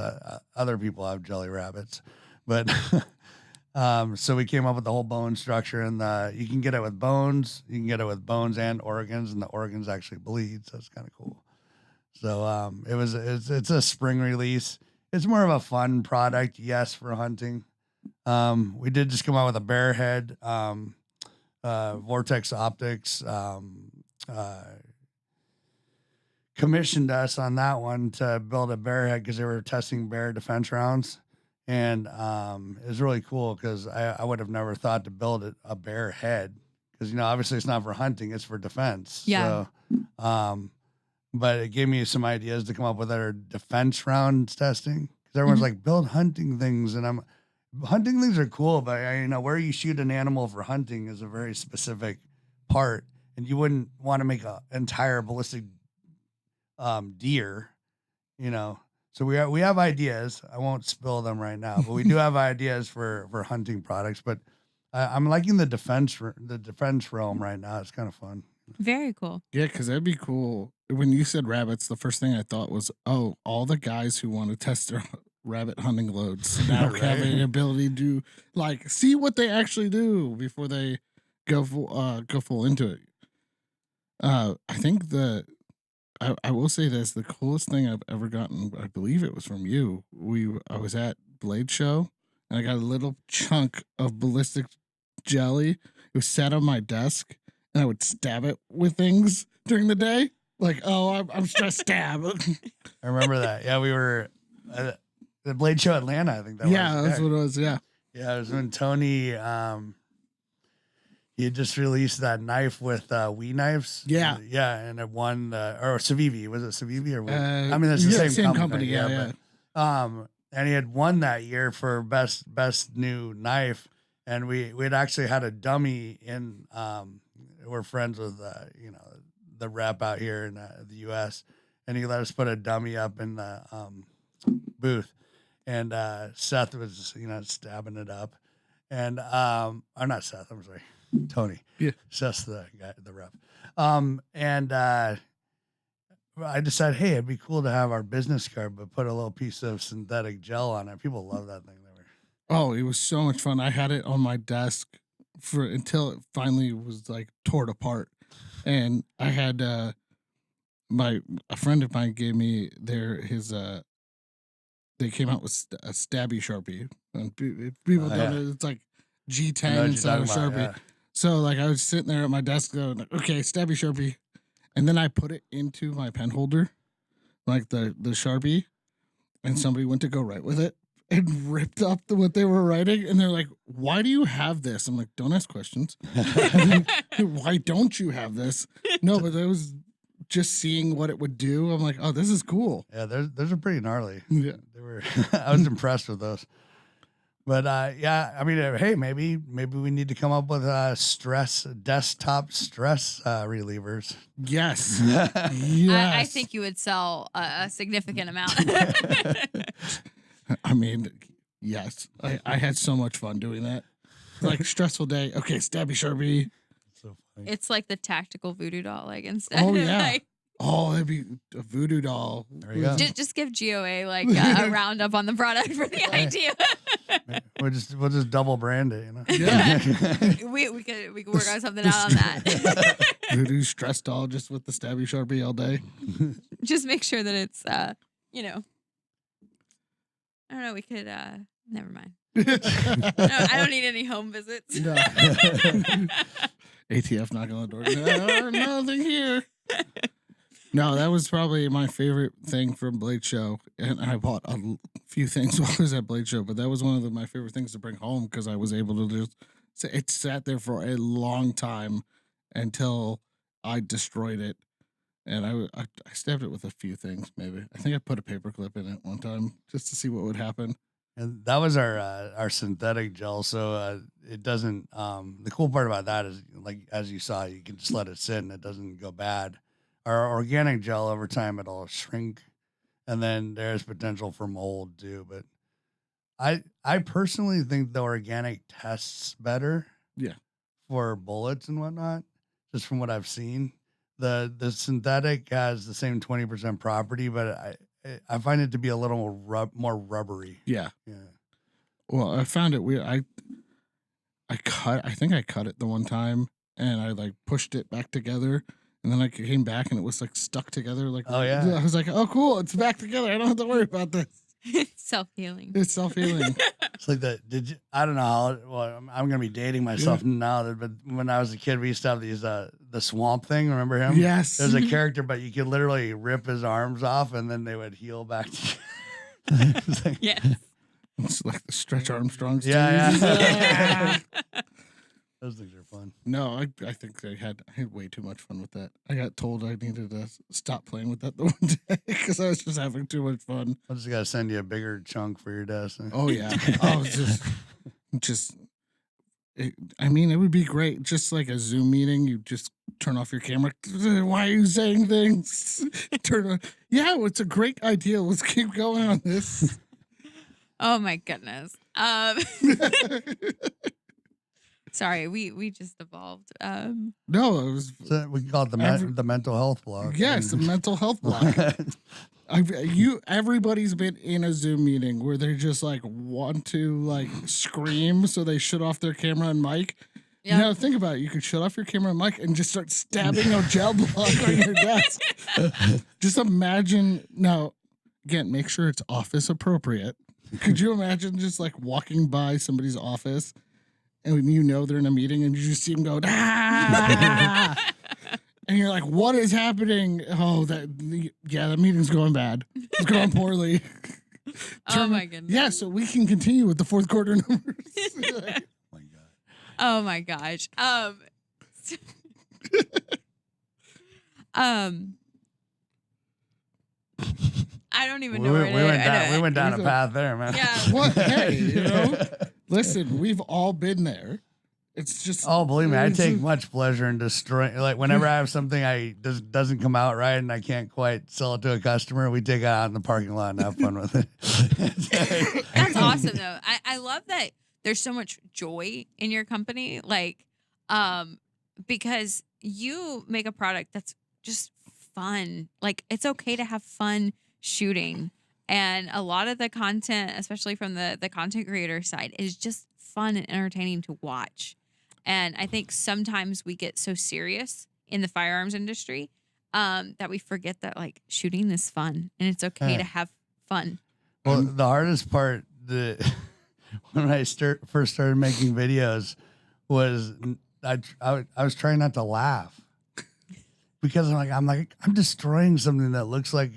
Speaker 3: other people have jelly rabbits, but so we came up with the whole bone structure, and you can get it with bones. You can get it with bones and organs, and the organs actually bleed, so it's kind of cool. So it's a spring release. It's more of a fun product, yes, for hunting. We did just come out with a bear head, Vortex Optics commissioned us on that one to build a bear head because they were testing bear defense rounds. And it was really cool because I would have never thought to build a bear head because, obviously it's not for hunting, it's for defense.
Speaker 1: Yeah.
Speaker 3: So, but it gave me some ideas to come up with our defense rounds testing because everyone's like, build hunting things. And hunting things are cool, but where you shoot an animal for hunting is a very specific part, and you wouldn't want to make an entire ballistic deer, So we have ideas. I won't spill them right now, but we do have ideas for hunting products. But I'm liking the defense realm right now. It's kind of fun.
Speaker 1: Very cool.
Speaker 2: Yeah, because that'd be cool. When you said rabbits, the first thing I thought was, oh, all the guys who want to test their rabbit hunting loads now
Speaker 3: Right.
Speaker 2: have the ability to see what they actually do before they go full into it. I think I will say this, the coolest thing I've ever gotten, I believe it was from you. I was at Blade Show, and I got a little chunk of ballistic jelly. It was sat on my desk, and I would stab it with things during the day. Like, oh, I'm stressed, stab.
Speaker 3: I remember that. Yeah, we were at the Blade Show Atlanta, I think that was.
Speaker 2: Yeah, that's what it was, yeah.
Speaker 3: Yeah, it was when Tony, he had just released that knife with Wee knives.
Speaker 2: Yeah.
Speaker 3: Yeah, and it won, or Civivi. Was it Civivi or Wee?
Speaker 2: I
Speaker 3: mean, it's the
Speaker 2: yeah,
Speaker 3: same
Speaker 2: company. Yeah.
Speaker 3: But, and he had won that year for best new knife. And we had actually had a dummy in, we're friends with, the rep out here in the U.S. And he let us put a dummy up in the booth. And Seth was, stabbing it up. And, or not Seth, I'm sorry, Tony.
Speaker 2: Yeah.
Speaker 3: Seth's the guy, the rep. And I decided, hey, it'd be cool to have our business card, but put a little piece of synthetic gel on it. People love that thing.
Speaker 2: Oh, it was so much fun. I had it on my desk until it finally was torn apart. And I had a friend of mine gave me they came out with a stabby Sharpie. And people don't know, it's G10
Speaker 3: I know what you're
Speaker 2: instead of
Speaker 3: talking
Speaker 2: Sharpie.
Speaker 3: about, yeah.
Speaker 2: So like I was sitting there at my desk going, okay, stabby Sharpie. And then I put it into my pen holder, like the Sharpie, and somebody went to go write with it and ripped up what they were writing. And they're like, why do you have this? I'm like, don't ask questions. Why don't you have this? No, but I was just seeing what it would do. I'm like, oh, this is cool.
Speaker 3: Yeah, those are pretty gnarly.
Speaker 2: Yeah.
Speaker 3: They were. I was impressed with those. But yeah, I mean, hey, maybe we need to come up with desktop stress relievers.
Speaker 2: Yes.
Speaker 1: Yes.
Speaker 2: Yes.
Speaker 1: I think you would sell a significant amount.
Speaker 2: I mean, yes. I had so much fun doing that. Like stressful day. Okay, stabby Sharpie.
Speaker 3: So funny.
Speaker 1: It's like the tactical voodoo doll, like instead
Speaker 2: Oh
Speaker 1: of
Speaker 2: yeah.
Speaker 1: like
Speaker 2: Oh, that'd be a voodoo doll.
Speaker 3: There you go.
Speaker 1: just give GOA like a roundup on the product for the idea.
Speaker 3: We'll just double brand it, you know.
Speaker 2: Yeah.
Speaker 1: we could work on something out on that.
Speaker 2: Voodoo stress doll just with the stabby Sharpie all day.
Speaker 1: Just make sure that it's you know. I don't know, we could never mind. No, I don't need any home visits.
Speaker 2: No. ATF knocking on the door. No, nothing here. No, that was probably my favorite thing from Blade Show. And I bought a few things while I was at Blade Show, but that was one of my favorite things to bring home because I was able to just, it sat there for a long time until I destroyed it. And I stabbed it with a few things, maybe. I think I put a paperclip in it one time just to see what would happen.
Speaker 3: And that was our synthetic gel. So it doesn't. The cool part about that is, like as you saw, you can just let it sit and it doesn't go bad. Our organic gel, over time, it'll shrink, and then there's potential for mold too. But I personally think the organic tests better.
Speaker 2: Yeah.
Speaker 3: For bullets and whatnot, just from what I've seen. The synthetic has the same 20% property, but I find it to be a little more rubbery.
Speaker 2: Yeah.
Speaker 3: Yeah.
Speaker 2: Well, I found it weird. I think I cut it the one time and I like pushed it back together. And then I came back and it was like stuck together. Like,
Speaker 3: oh yeah.
Speaker 2: I was like, oh cool, it's back together. I don't have to worry about this.
Speaker 1: Self-healing.
Speaker 2: It's self-healing.
Speaker 3: It's like I don't know how, well, I'm going to be dating myself now, but when I was a kid, we used to have these, the swamp thing. Remember him?
Speaker 2: Yes.
Speaker 3: There's a character, but you could literally rip his arms off and then they would heal back. It's like,
Speaker 1: Yes.
Speaker 2: It's like the Stretch Armstrongs.
Speaker 3: yeah. Those things are fun.
Speaker 2: No, I think I had way too much fun with that. I got told I needed to stop playing with that the one day because I was just having too much fun.
Speaker 3: I just got to send you a bigger chunk for your desk.
Speaker 2: Oh yeah. I was just I mean, it would be great. Just like a Zoom meeting, you just turn off your camera. Why are you saying things? Turn on. Yeah, well, it's a great idea. Let's keep going on this.
Speaker 1: Oh my goodness. Sorry, we just evolved.
Speaker 2: No, it was.
Speaker 3: So we can call it the mental health block.
Speaker 2: Yes, the mental health block. Everybody's been in a Zoom meeting where they just like want to like scream, so they shut off their camera and mic.
Speaker 1: Yep.
Speaker 2: Now think about it. You could shut off your camera and mic and just start stabbing a gel block on your desk. Just imagine. Now, again, make sure it's office appropriate. Could you imagine just like walking by somebody's office and you know they're in a meeting and you just see them go, ah! And you're like, what is happening? Oh, that meeting's going bad. It's going poorly.
Speaker 1: Oh my goodness.
Speaker 2: Yeah, so we can continue with the fourth quarter numbers.
Speaker 3: My God.
Speaker 1: Oh my gosh. I don't even know where
Speaker 3: we went down a path there, man.
Speaker 1: Yeah.
Speaker 2: What? Hey, you know? Listen, we've all been there. It's just.
Speaker 3: Oh, believe me, I take much pleasure in destroying. Like whenever I have something doesn't come out right and I can't quite sell it to a customer, we take it out in the parking lot and have fun with it.
Speaker 1: That's awesome though. I love that there's so much joy in your company. Like, because you make a product that's just fun. Like it's okay to have fun shooting. And a lot of the content, especially from the content creator side, is just fun and entertaining to watch. And I think sometimes we get so serious in the firearms industry that we forget that like shooting is fun and it's okay to have fun.
Speaker 3: Well, the hardest part, when I first started making videos was I was trying not to laugh because I'm destroying something that looks like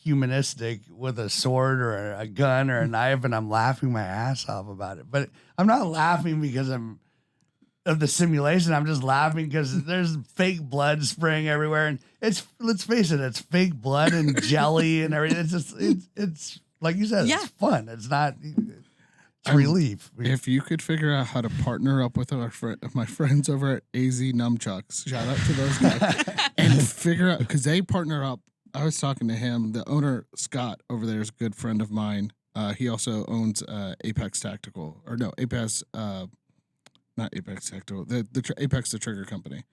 Speaker 3: humanistic with a sword or a gun or a knife, and I'm laughing my ass off about it. But I'm not laughing because I'm of the simulation. I'm just laughing because there's fake blood spraying everywhere, and let's face it, it's fake blood and jelly and everything. It's just it's like you said, it's fun. It's not. It's relief.
Speaker 2: If you could figure out how to partner up with my friends over at AZ Nunchucks, shout out to those guys, and figure out, because they partner up. I was talking to him. The owner, Scott, over there is a good friend of mine. He also owns Apex Tactical, or no, Apex, not Apex Tactical, Apex, the trigger company.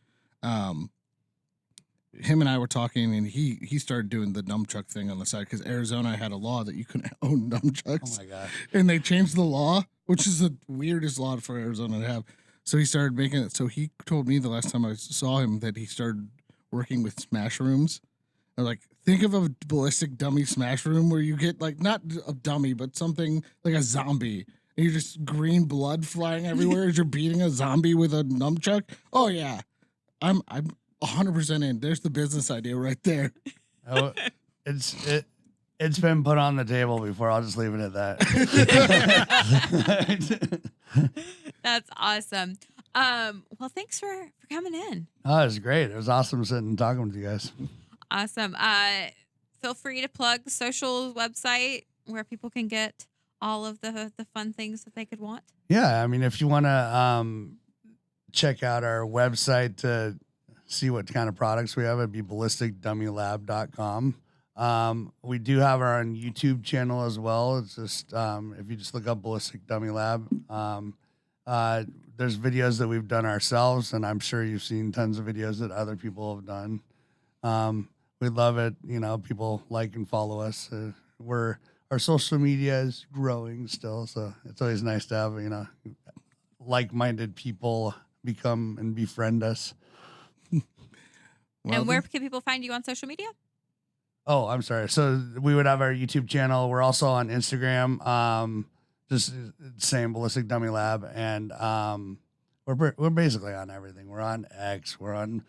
Speaker 2: Him and I were talking, and he started doing the nunchuck thing on the side because Arizona had a law that you couldn't own nunchucks.
Speaker 3: Oh my god!
Speaker 2: And they changed the law, which is the weirdest law for Arizona to have. So he started making it. So he told me the last time I saw him that he started working with smash rooms. I was like, think of a ballistic dummy smash room where you get like not a dummy, but something like a zombie. And you're just green blood flying everywhere as you're beating a zombie with a nunchuck. Oh yeah, I'm 100% in. There's the business idea right there.
Speaker 3: Oh, it's been put on the table before. I'll just leave it at that.
Speaker 1: That's awesome. Well, thanks for coming in.
Speaker 3: Oh, it was great. It was awesome sitting and talking with you guys.
Speaker 1: Awesome. Feel free to plug the social website where people can get all of the fun things that they could want.
Speaker 3: Yeah, I mean, if you want to check out our website to see what kind of products we have, it'd be ballisticdummylab.com. We do have our own YouTube channel as well. It's just if you just look up Ballistic Dummy Lab, there's videos that we've done ourselves, and I'm sure you've seen tons of videos that other people have done. We love it. You know, people like and follow us. Our social media is growing still, so it's always nice to have, you know, like-minded people become and befriend us.
Speaker 1: And where can people find you on social media?
Speaker 3: Oh, I'm sorry. So we would have our YouTube channel. We're also on Instagram, just same Ballistic Dummy Lab, and we're basically on everything. We're on X. We're on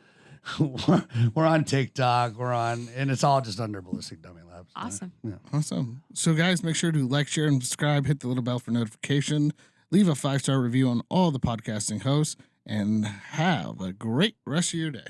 Speaker 3: TikTok. And it's all just under Ballistic Dummy Lab. So,
Speaker 1: Awesome.
Speaker 3: Yeah.
Speaker 2: Awesome. So guys, make sure to like, share, and subscribe. Hit the little bell for notification. Leave a 5-star review on all the podcasting hosts, and have a great rest of your day.